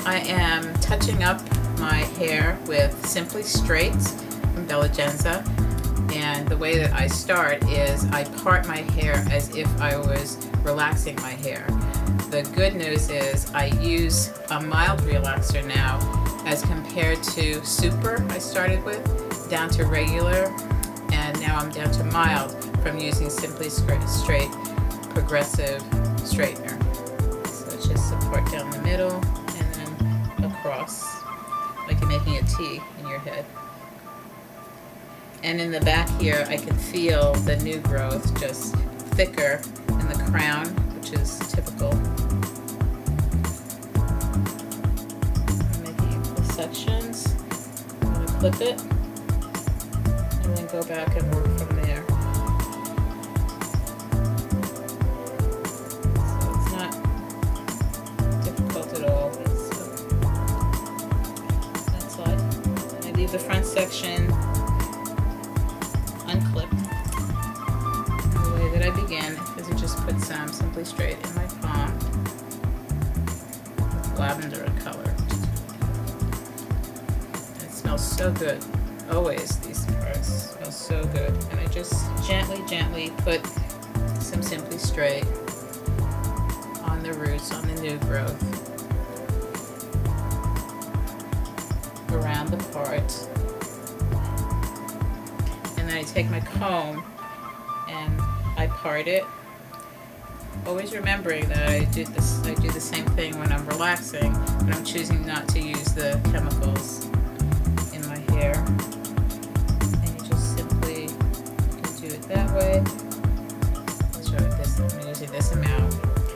I am touching up my hair with Simply Straight from Belegenza, and the way that I start is I part my hair as if I was relaxing my hair. The good news is I use a mild relaxer now as compared to Super I started with, down to regular, and now I'm down to mild from using Simply Straight Progressive Straightener. So it's just support down the middle and then across, like you're making a T in your head. And in the back here I can feel the new growth just thicker in the crown, which is typical. I'm making equal sections. I'm going to clip it and then go back and work from there. So it's not difficult at all. That side. I leave the front section unclipped. The way that I begin is to just put some Simply Straight in my palm with lavender in color. It smells so good. Always, these parts smell so good. And I just gently put some Simply Straight on the roots, on the new growth, around the part. And then I take my comb and I part it, always remembering that I do the same thing when I'm relaxing, but I'm choosing not to use the chemicals in my hair. And you just simply can do it that way. I'll show it this. I'm using this amount,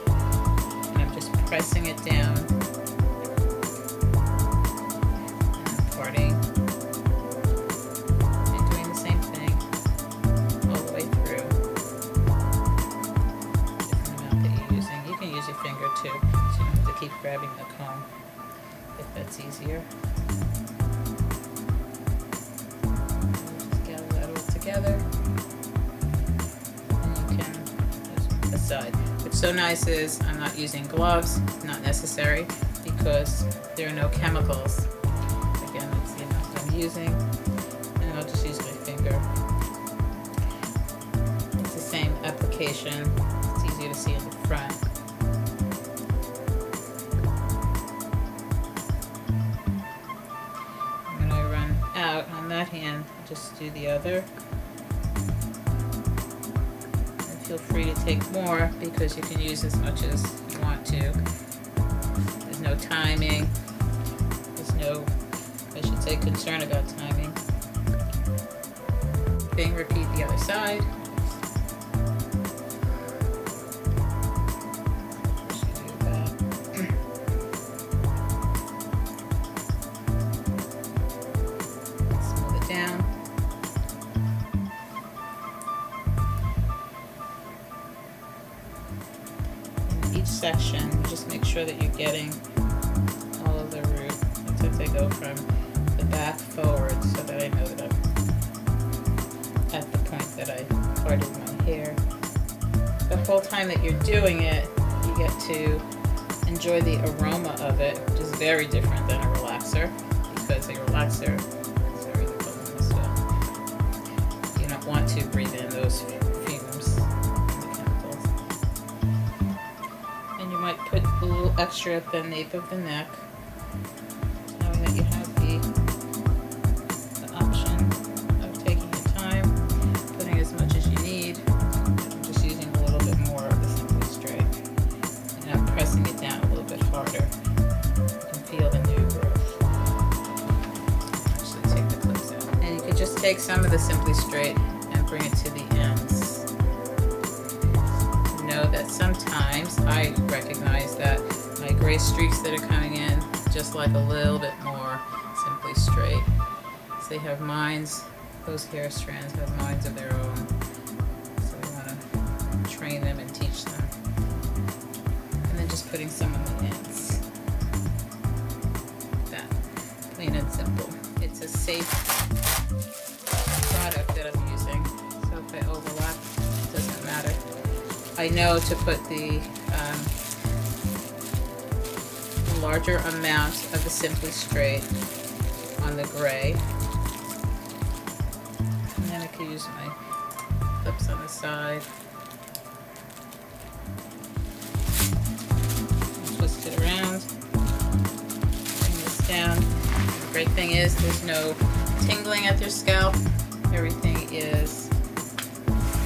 and I'm just pressing it down and parting. Too, so you don't have to keep grabbing the comb if that's easier. Just gather that all together, and you can just put aside. What's so nice is I'm not using gloves, not necessary, because there are no chemicals. Again, that's the amount I'm using, and I'll just use my finger. It's the same application. It's easier to see in the front. On that hand, just do the other. And feel free to take more because you can use as much as you want to. There's no timing. There's no, I should say, concern about timing. Then repeat the other side. Down. In each section, you just make sure that you're getting all of the root. Sometimes I go from the back forward so that I know that I'm at the point that I parted my hair. The whole time that you're doing it, you get to enjoy the aroma of it, which is very different than a relaxer, because a relaxer, want to breathe in those fumes and the chemicals. And you might put a little extra at the nape of the neck, knowing that you have the option of taking your time, putting as much as you need. I'm just using a little bit more of the Simply Straight, and I'm pressing it down a little bit harder. You can feel the new growth. Actually, take the clips out. And you could just take some of the Simply Straight and bring it to the ends. Know that sometimes I recognize that my gray streaks that are coming in just like a little bit more Simply Straight. So they have minds, those hair strands have minds of their own. So we want to train them and teach them. And then just putting some on the ends. That, plain and simple. It's a safe product that I'm using, so if I overlap, it doesn't matter. I know to put the larger amount of the Simply Straight on the gray. And then I could use my clips on the side. Twist it around. Bring this down. The great thing is there's no tingling at your scalp. Everything is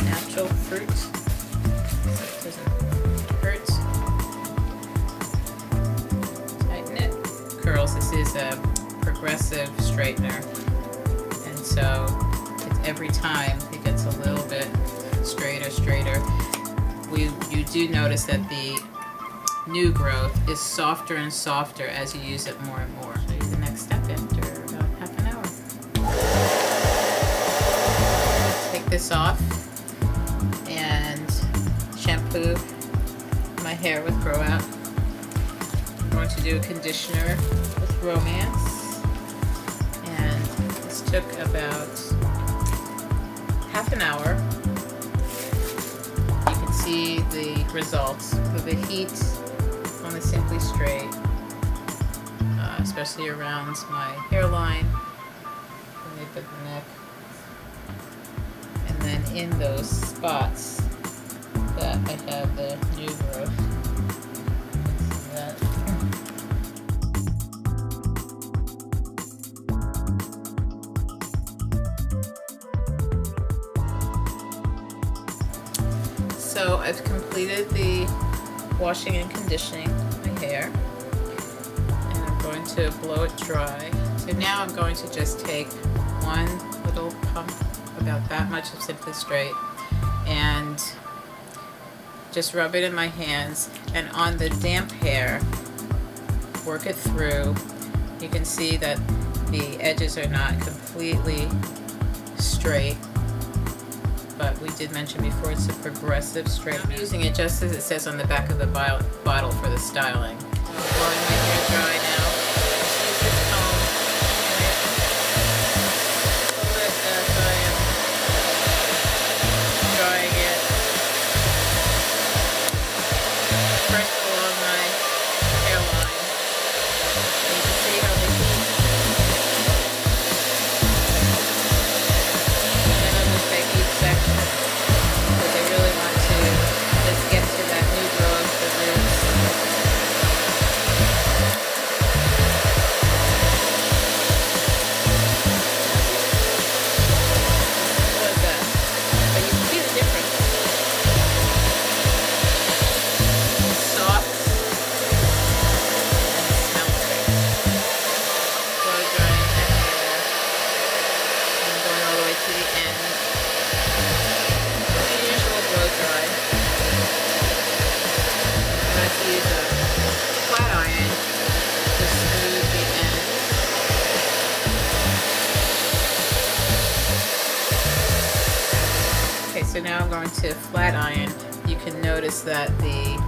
natural fruit, so it doesn't hurt. Tighten it. Curls. This is a progressive straightener, and so it's every time it gets a little bit straighter. You do notice that the new growth is softer and softer as you use it more and more. I'll show you the next step after about half an hour. Take this off and shampoo my hair with Grow Out. I'm going to do a conditioner with Romance, and this took about half an hour. You can see the results of the heat on the Simply Straight, especially around my hairline, the nape of the neck, and then in those spots that I have the new growth. See that? So I've completed the washing and conditioning my hair, and I'm going to blow it dry. So now I'm going to just take one little pump, about that much of Simply Straight, and just rub it in my hands, and on the damp hair work it through. You can see that the edges are not completely straight, but we did mention before it's a progressive straightener. I'm using it just as it says on the back of the bottle for the styling. I'm blowing my hair dry now. Just use this comb and pull it as I am drying it. First along my hairline. And you can see how the heat. And then I'm going to take each section, because I really want to just get to that new growth, the roots. Simple as that. But you can see the difference. It's soft and it smells great. Blow drying that hair. I'm going all the way to the end. The usual blow dry. I like to use a flat iron to smooth the ends. Okay, so now I'm going to flat iron. You can notice that the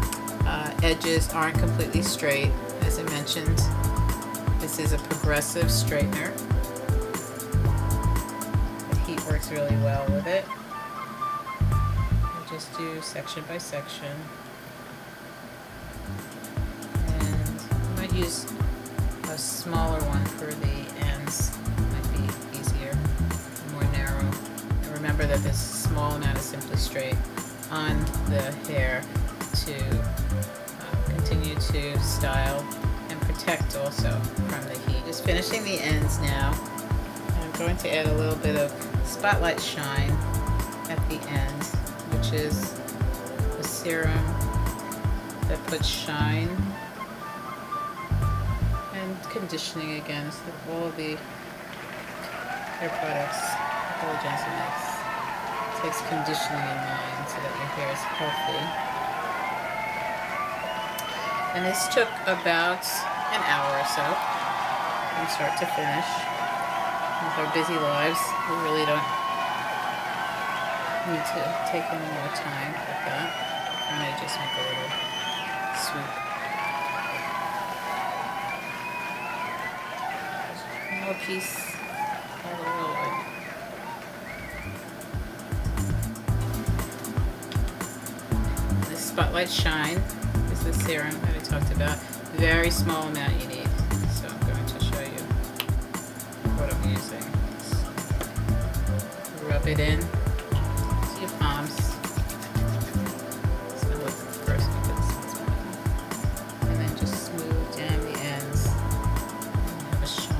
edges aren't completely straight. As I mentioned, this is a progressive straightener. The heat works really well with it. I'll just do section by section. And I might use a smaller one for the ends. Might be easier, more narrow. And remember that there's a small amount of Simply Straight on the hair to continue to style and protect also from the heat. Just finishing the ends now. I'm going to add a little bit of Spotlight Shine at the end, which is a serum that puts shine and conditioning again. So all of the hair products Belegenza makes takes conditioning in mind so that your hair is healthy. And this took about an hour or so from start to finish. With our busy lives, we really don't need to take any more time with that. I'm going to just make a little swoop. One more piece all the way. This Spotlight Shine is the serum that I talked about. Very small amount you need. So I'm going to show you what I'm using. Rub it in to your palms. Just gonna look first because it's and then just smooth down the ends and have a shine.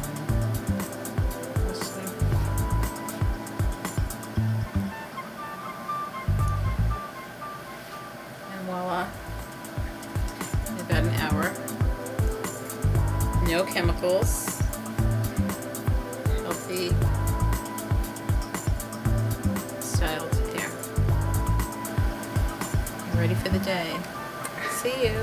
And voila. About an hour. No chemicals. Healthy styled hair. You're ready for the day. See you.